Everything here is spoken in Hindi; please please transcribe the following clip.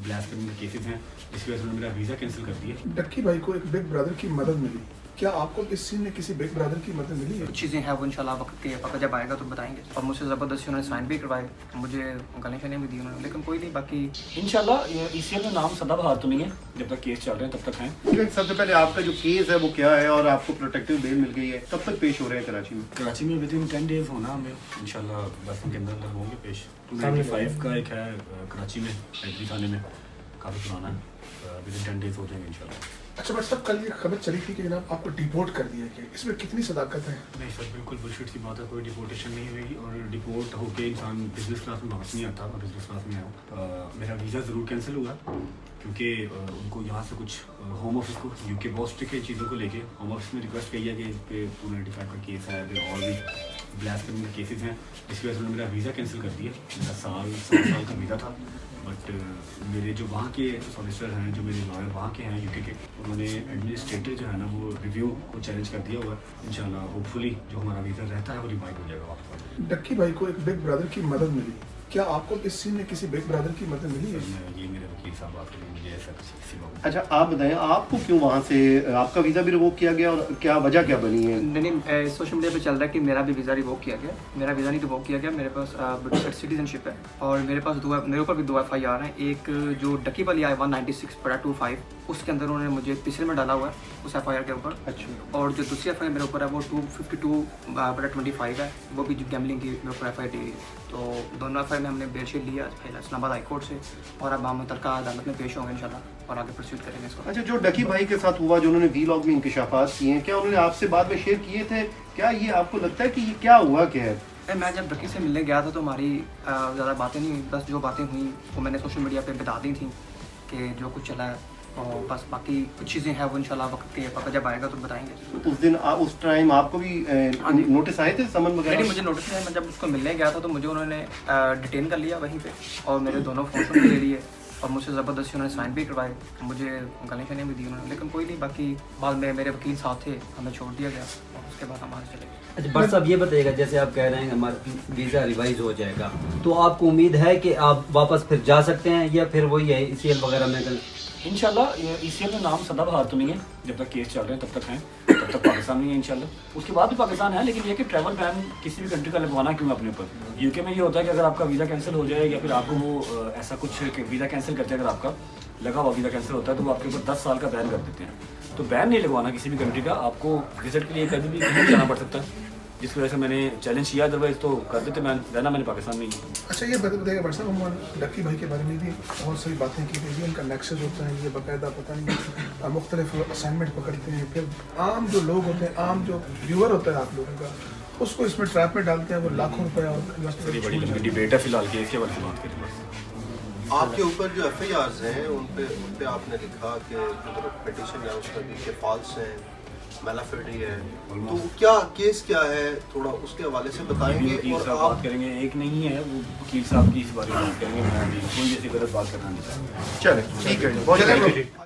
ब्लास्फेमी के केसेस हैं, इसकी वजह से उन्होंने मेरा वीज़ा कैंसिल कर दिया। डक्की भाई को एक बिग ब्रदर की मदद मिली, क्या आपको इस सीन में किसी बिग ब्रदर की मदद मिली है? कुछ चीज़ें हैं वो इंशाल्लाह वक्त जब आएगा तो बताएंगे। और मुझसे ज़बरदस्ती उन्होंने साइन भी करवाए, मुझे गाने शाने भी दी उन्होंने, लेकिन कोई नहीं, बाकी इंशाल्लाह ईसीएल में नाम सदाबहार तो नहीं है, जब तक केस चल रहे हैं तब तक हैं। सबसे पहले आपका जो केस है वो क्या है और आपको प्रोटेक्टिव बेल मिल गई है, कब तक पेश हो रहे हैं कराची में? कराची में विदिन 10 डेज होना हमें इंशाल्लाह, 10 दिन के अंदर होंगे पेश। 295 का एक है कराची में, एग्री थाने में, काफ़ी पुराना है, विदिन 10 डेज हो जाएंगे इंशाल्लाह। अच्छा बट साहब, कल ये खबर चली थी कि जनाब आपको डिपोर्ट कर दिया गया, इसमें कितनी सदाकत है? नहीं सर, बिल्कुल बुलशिट सी बात है, कोई डिपोर्टेशन नहीं हुई और डिपोर्ट होके इंसान बिजनेस क्लास में वापस नहीं आता। मैं बिजनेस क्लास में आया, मेरा वीज़ा ज़रूर कैंसिल हुआ क्योंकि उनको यहाँ से कुछ होम ऑफिस को यूके बहुत स्ट्रिक्ट है चीज़ों को लेके। होम ऑफिस में रिक्वेस्ट की है कि इस पर 295 का केस है और भी ब्लास्फेमी के केसेस हैं, इसकी वजह से उन्होंने मेरा वीज़ा कैंसिल कर दिया। मेरा साल का वीज़ा था, बट मेरे जो वहाँ के सॉलिसिटर हैं, जो मेरे लॉयर वहाँ के हैं यूके के, उन्होंने एडमिनिस्ट्रेटर जो है ना वो रिव्यू को चैलेंज कर दिया हुआ है। इंशाल्लाह होपफुली जो हमारा वीज़ा रहता है वो रिवाइव हो जाएगा वापस। डक्की भाई को एक बिग ब्रदर की मदद मिली, क्या आपको इस सीन में किसी बिग ब्रदर की मदद मिली है? ये मेरे वकील साहब बात करेंगे, मुझे ऐसा किसी अच्छा आप बताएं, आपको क्यों वहाँ से आपका वीज़ा भी रिवोक किया गया और क्या वजह क्या बनी है? नहीं, सोशल मीडिया पे चल रहा है कि मेरा भी वीज़ा रिवोक किया गया। मेरा वीज़ा नहीं रिवोक किया गया, मेरे पास ब्रिटिश सिटीजनशिप है और मेरे पास मेरे ऊपर भी 2 FIR हैं। एक जो डक्की वाली आई 196/25, उसके अंदर उन्होंने मुझे पिछले में डाला हुआ है उस FIR के ऊपर। अच्छा, और जो दूसरी FIR मेरे ऊपर है वो 252/25 है, वो भी गैमलिंग की मेरे ऊपर FIR दी है। तो दोनों FIR में हमने बेलशीट लिया इस्लामाबाद हाई कोर्ट से और अब हम मुतल्लिका अदालत में पेश होंगे इंशाल्लाह और आगे परस्यूट करेंगे इसको। अच्छा, जो डक्की भाई के साथ हुआ, जो उन्होंने वीलॉग में इंकशाफात किए हैं, क्या उन्होंने आपसे बाद में शेयर किए थे? क्या ये आपको लगता है कि ये क्या हुआ क्या है? मैं जब डक्की से मिलने गया था तो हमारी ज़्यादा बातें नहीं हुई, बस जो बातें हुई वो मैंने सोशल मीडिया पे बता दी थी कि जो कुछ चला है, और बस बाकी कुछ चीज़ें हैं वो इंशाल्लाह वक्त जब आएगा तो बताएंगे। उस दिन उस टाइम आपको भी नोटिस आए थे, समन वगैरह? नहीं, मुझे नोटिस नहीं, मैं जब उसको मिलने गया था तो मुझे उन्होंने डिटेन कर लिया वहीं पे और मेरे दोनों फ़ोन ले लिए और मुझसे ज़बरदस्ती उन्होंने साइन भी करवाए, मुझे गाने शाने भी दी उन्होंने, लेकिन कोई नहीं, बाकी बाद में मेरे वकील साहब थे, हमें छोड़ दिया गया और उसके बाद हम आगे चले गए। अच्छा बट साहब ये बताइएगा, जैसे आप कह रहे हैं हमारा वीज़ा रिवाइज हो जाएगा, तो आपको उम्मीद है कि आप वापस फिर जा सकते हैं या फिर वही है ECL वगैरह में? इंशाल्लाह ECL में नाम सदाबहार तो नहीं है, जब तक केस चल रहे हैं तब तक हैं, तब तक पाकिस्तान नहीं है इंशाल्लाह। उसके बाद भी पाकिस्तान है, लेकिन ये कि ट्रैवल बैन किसी भी कंट्री का लगवाना क्यों अपने ऊपर। यूके में ये होता है कि अगर आपका वीज़ा कैंसिल हो जाए या फिर आपको वो ऐसा कुछ वीज़ा कैंसिल करते हैं, अगर आपका लगा हुआ वीज़ा कैंसिल होता है तो वो आपके ऊपर 10 साल का बैन कर देते हैं। तो बैन नहीं लगवाना किसी भी कंट्री का, आपको विजिट के लिए कभी भी कहीं जाना पड़ सकता है, जिसकी वजह से मैंने चैलेंज किया, अदरवाइज तो कर देते, मैं रहना मैंने पाकिस्तान में ही। अच्छा ये बताइएगा भाई साहब, डक्की भाई के बारे में भी बहुत सारी बातें की गई, उनका नेक्सस होता है, ये बाकायदा पता नहीं मुख्तलिफ असाइनमेंट पकड़ते हैं, फिर आम जो लोग होते हैं, आम जो व्यूअर होता है आप लोगों का, उसको इसमें ट्रैप में डालते हैं, वो लाखों रुपये और बड़ी लंबी डिबेट है फिलहाल केस के बारे में बात करें बस। आपके ऊपर जो FIRs हैं उन पे आपने लिखा कि जो पिटिशन है उसका भी फॉल्स है, मैलाफिडी है, तो क्या केस क्या है, थोड़ा उसके हवाले से बताएंगे और आप बात करेंगे। एक नहीं है वो वकील साहब की इस बारे में बात करेंगे, मैं अभी कोई ऐसी गलत बात करना नहीं चाहता। चले ठीक है, बहुत